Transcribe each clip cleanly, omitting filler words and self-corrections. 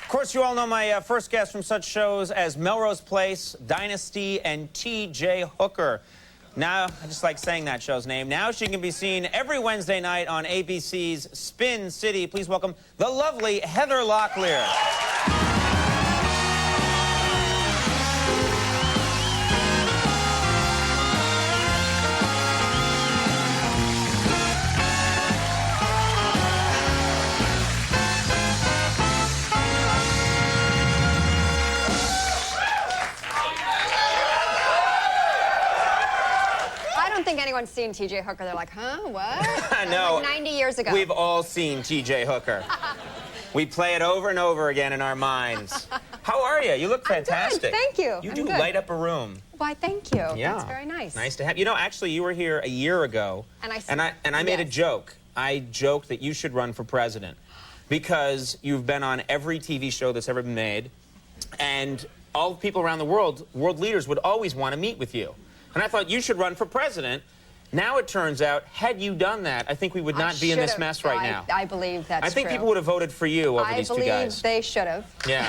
Of course, you all know my first guest from such shows as Melrose Place, Dynasty, and T.J. Hooker. Now, I just like saying that show's name. Now she can be seen every Wednesday night on ABC's Spin City. Please welcome the lovely Heather Locklear. I don't think anyone's seen T.J. Hooker. They're like, huh, what? No. Like 90 years ago. We've all seen T.J. Hooker. We play it over and over again in our minds. How are you? You look fantastic. I'm good. Thank you. You I'm do good. Light up a room. Why, thank you. Yeah. That's very nice. Nice to have you. You know, actually, you were here a year ago, and I made a joke. I joked that you should run for president because you've been on every TV show that's ever been made, and all people around the world leaders would always want to meet with you. And I thought you should run for president. Now it turns out, had you done that, I think we would not be in this mess right now. I believe that's true. I think people would have voted for you over these two guys. I believe they should have. Yeah.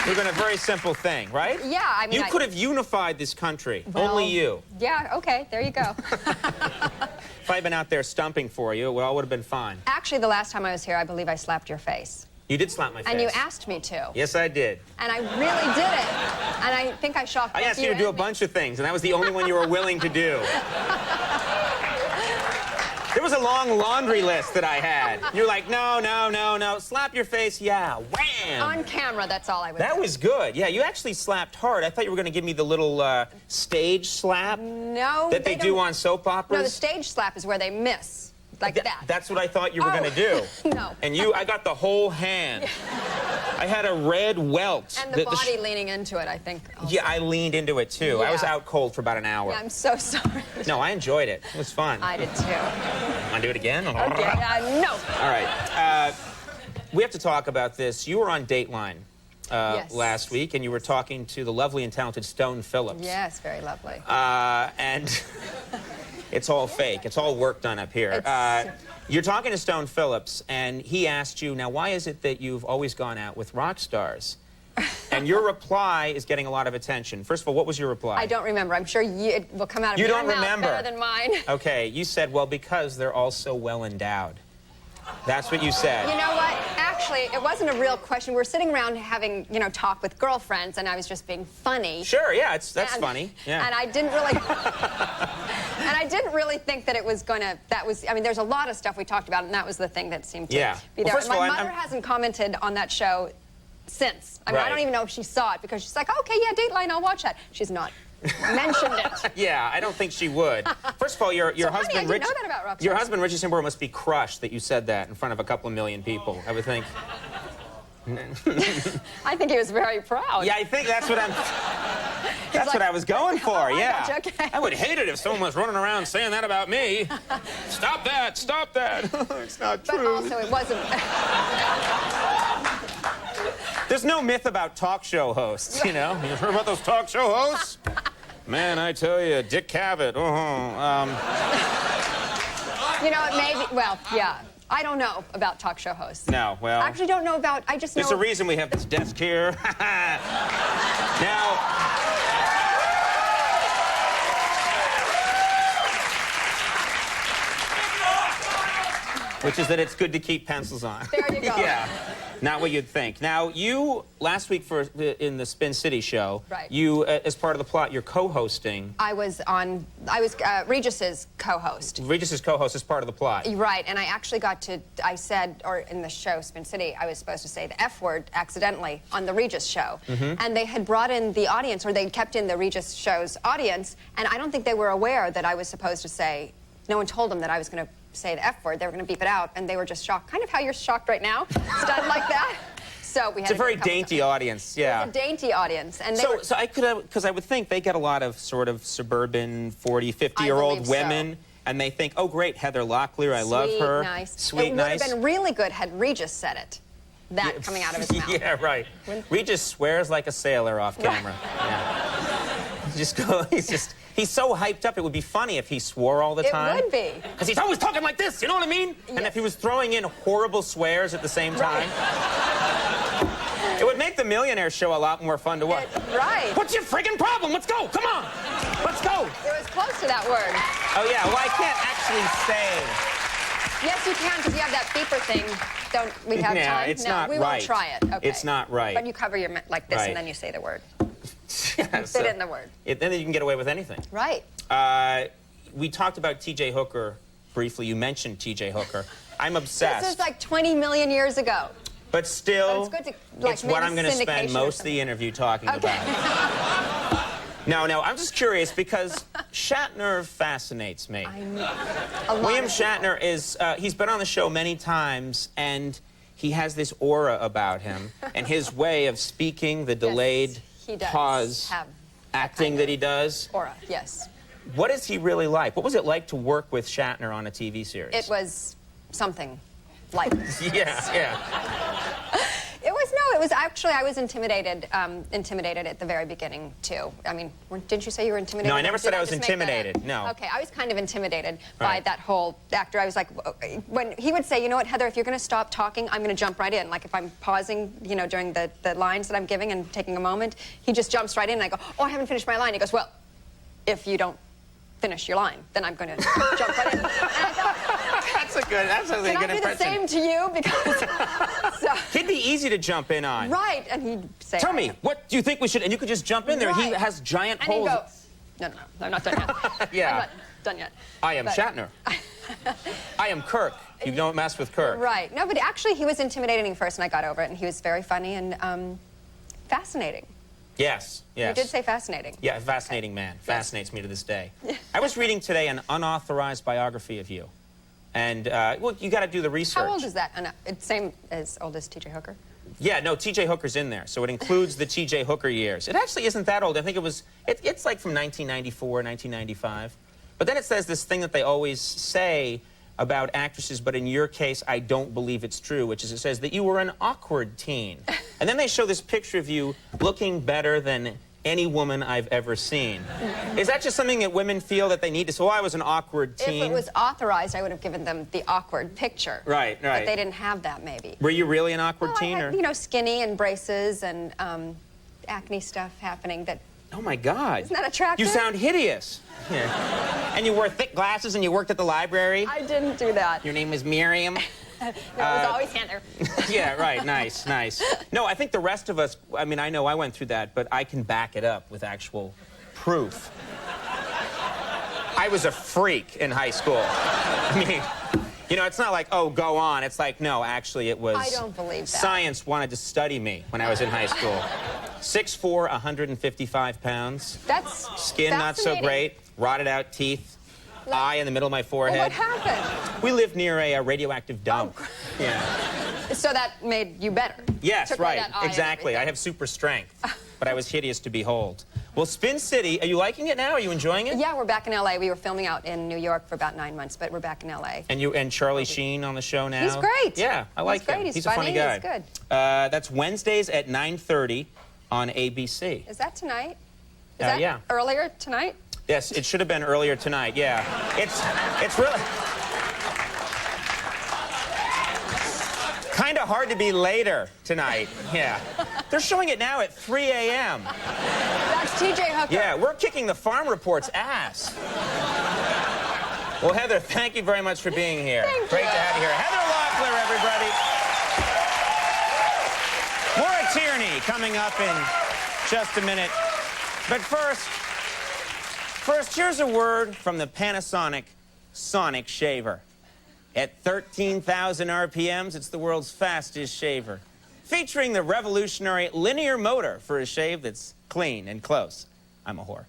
We've done a very simple thing, right? Yeah, I mean... You could have unified this country. Well, only you. Yeah, okay, there you go. If I had been out there stumping for you, it all would have been fine. Actually, the last time I was here, I believe I slapped your face. You did slap my face. And you asked me to. Yes, I did. And I really did it. And I think I shocked I asked you to do a bunch of things, and that was the only one you were willing to do. There was a long laundry list that I had. You're like, no, no, no, no. Slap your face, yeah, wham! On camera, that's all I would do. That was good. Yeah, you actually slapped hard. I thought you were going to give me the little stage slap. No, that they do on soap operas. No, the stage slap is where they miss. Like that. That's what I thought you were going to do. No. And I got the whole hand. I had a red welt. And the body leaning into it, I think. Also. Yeah, I leaned into it, too. Yeah. I was out cold for about an hour. Yeah, I'm so sorry. No, I enjoyed it. It was fun. I did, too. Want to do it again? Okay, no. All right. We have to talk about this. You were on Dateline yes. last week, and you were talking to the lovely and talented Stone Phillips. Yes, very lovely. And... It's all fake. It's all work done up here. You're talking to Stone Phillips, and he asked you, now, why is it that you've always gone out with rock stars? And your reply is getting a lot of attention. First of all, what was your reply? I don't remember. I'm sure it will come out of your mouth better than mine. Okay, you said, well, because they're all so well endowed. That's what you said. You know what? Actually, it wasn't a real question. We were sitting around having, talk with girlfriends, and I was just being funny. Sure, yeah, that's funny. Yeah. And I didn't really... And I didn't really think that it was going to... I mean, there's a lot of stuff we talked about, and that was the thing that seemed to be there. Well, my mother hasn't commented on that show since. I mean, I don't even know if she saw it, because she's like, okay, yeah, Dateline, I'll watch that. She's not mentioned it. Yeah, I don't think she would. First of all, your husband, Rich... I didn't know that about rock stars. Your husband, Richie Sambora, must be crushed that you said that in front of a couple of million people, I would think. I think he was very proud. Yeah, I think that's what what I was going for, yeah. Gotcha, okay. I would hate it if someone was running around saying that about me. Stop that, stop that. It's not true. But also, it wasn't... There's no myth about talk show hosts, You heard about those talk show hosts? Man, I tell you, Dick Cavett, it may be... Well, yeah. I don't know about talk show hosts. No, well... I actually don't know about... I just know... There's a reason we have this desk here. Now... Which is that it's good to keep pencils on. There you go. Yeah, not what you'd think. Now, you, last week in the Spin City show, right. You, as part of the plot, you're co-hosting. I was Regis's co-host. Regis's co-host is part of the plot. Right, and I actually or in the show Spin City, I was supposed to say the F word accidentally on the Regis show. Mm-hmm. And they had brought in the audience, or they kept in the Regis show's audience, and I don't think they were aware that I was supposed to say, no one told them that I was going to say the F word. They were going to beep it out, and they were just shocked. Kind of how you're shocked right now, stunned like that. So we had it's a very dainty audience, yeah. It's a dainty audience. And so I could, because I would think they get a lot of sort of suburban 40, 50-year-old women, so. And they think, oh, great, Heather Locklear, I love her. Nice. Sweet, nice. It would have been really good had Regis said it. That coming out of his mouth. Yeah, right. Regis swears like a sailor off camera. Yeah. He's so hyped up, it would be funny if he swore all the time. It would be. Because he's always talking like this, you know what I mean? Yes. And if he was throwing in horrible swears at the same time. Right. It would make the Millionaire Show a lot more fun to watch. Right. What's your friggin' problem? Let's go, come on. Let's go. It was close to that word. Oh, yeah, well, I can't actually say. Yes, you can, because you have that beeper thing. Don't we have time? It's no, not we right. won't try it. Okay. It's not right. But you cover your like this, right. and then you say the word. Yeah, you fit in the word. Then you can get away with anything. Right. We talked about T.J. Hooker briefly. You mentioned T.J. Hooker. I'm obsessed. This is like 20 million years ago. But still, it's good to, like, it's what I'm going to spend most of the interview talking about. No, I'm just curious because Shatner fascinates me. I know. William Shatner is, he's been on the show many times, and he has this aura about him, and his way of speaking, the delayed pause acting that he does. Aura, yes. What is he really like? What was it like to work with Shatner on a TV series? It was something like yeah. It was actually, I was intimidated at the very beginning, too. I mean, didn't you say you were intimidated? No, I never said I was intimidated, no. Okay, I was kind of intimidated by that whole actor. I was like, when he would say, you know what, Heather, if you're going to stop talking, I'm going to jump right in. Like, if I'm pausing, you know, during the lines that I'm giving and taking a moment, he just jumps right in, and I go, oh, I haven't finished my line. He goes, well, if you don't finish your line, then I'm going to jump right in. And I thought, that's a really good impression. Can I do the same to you? Because he'd be easy to jump in on. Right, and he'd say, tell me, what do you think we should, and you could just jump in there. Right. He has giant and holes. He'd go, no, I'm not done yet. Yeah. I'm not done yet. I am Shatner. I am Kirk. You don't mess with Kirk. Right. No, but actually he was intimidating first, and I got over it, and he was very funny and fascinating. Yes. You did say fascinating. Yeah, fascinating man. Fascinates me to this day. I was reading today an unauthorized biography of you. And, well, you got to do the research. How old is that? It's same as old as T.J. Hooker? Yeah, no, T.J. Hooker's in there, so it includes the T.J. Hooker years. It actually isn't that old. I think it was, it's like from 1994, 1995. But then it says this thing that they always say about actresses, but in your case, I don't believe it's true, which is it says that you were an awkward teen. And then they show this picture of you looking better than any woman I've ever seen. Is that just something that women feel that they need to say, oh, I was an awkward teen? If it was authorized, I would have given them the awkward picture. Right. But they didn't have that, maybe. Were you really an awkward teen? I had, you know, skinny and braces and acne stuff happening that... Oh, my God. Isn't that attractive? You sound hideous. Yeah. And you wore thick glasses and you worked at the library? I didn't do that. Your name was Miriam? No, it was always Heather. Yeah, right. Nice, nice. No, I think the rest of us, I mean, I know I went through that, but I can back it up with actual proof. I was a freak in high school. I mean, you know, it's not like, oh, go on. It's like, no, actually, it was... I don't believe that. Science wanted to study me when I was in high school. 6'4", 155 pounds. That's Skin not so great. Rotted out teeth. Eye in the middle of my forehead. Well, what happened? We lived near a radioactive dump. Oh. Yeah. So that made you better? Yes, right. Exactly. I have super strength, but I was hideous to behold. Well, Spin City, are you liking it now? Are you enjoying it? Yeah, we're back in L.A. We were filming out in New York for about 9 months, but we're back in L.A. And Charlie Sheen on the show now? He's great. Yeah, I like him. He's a funny guy. He's good. That's Wednesdays at 9:30 on ABC. Is that tonight? Is that yeah. Earlier tonight? Yes, it should have been earlier tonight, yeah. It's really... kind of hard to be later tonight, yeah. They're showing it now at 3 a.m. That's T.J. Hooker. Yeah, we're kicking the Farm Report's ass. Well, Heather, thank you very much for being here. Great to have you here. Heather Locklear, everybody. Maura Tierney coming up in just a minute. But first, here's a word from the Panasonic Sonic Shaver. At 13,000 RPMs, it's the world's fastest shaver, featuring the revolutionary linear motor for a shave that's clean and close. I'm a whore.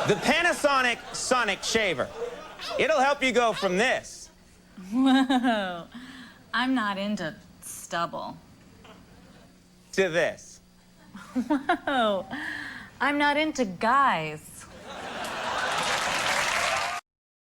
The Panasonic Sonic Shaver. It'll help you go from this. Whoa. I'm not into stubble. To this. Whoa. I'm not into guys.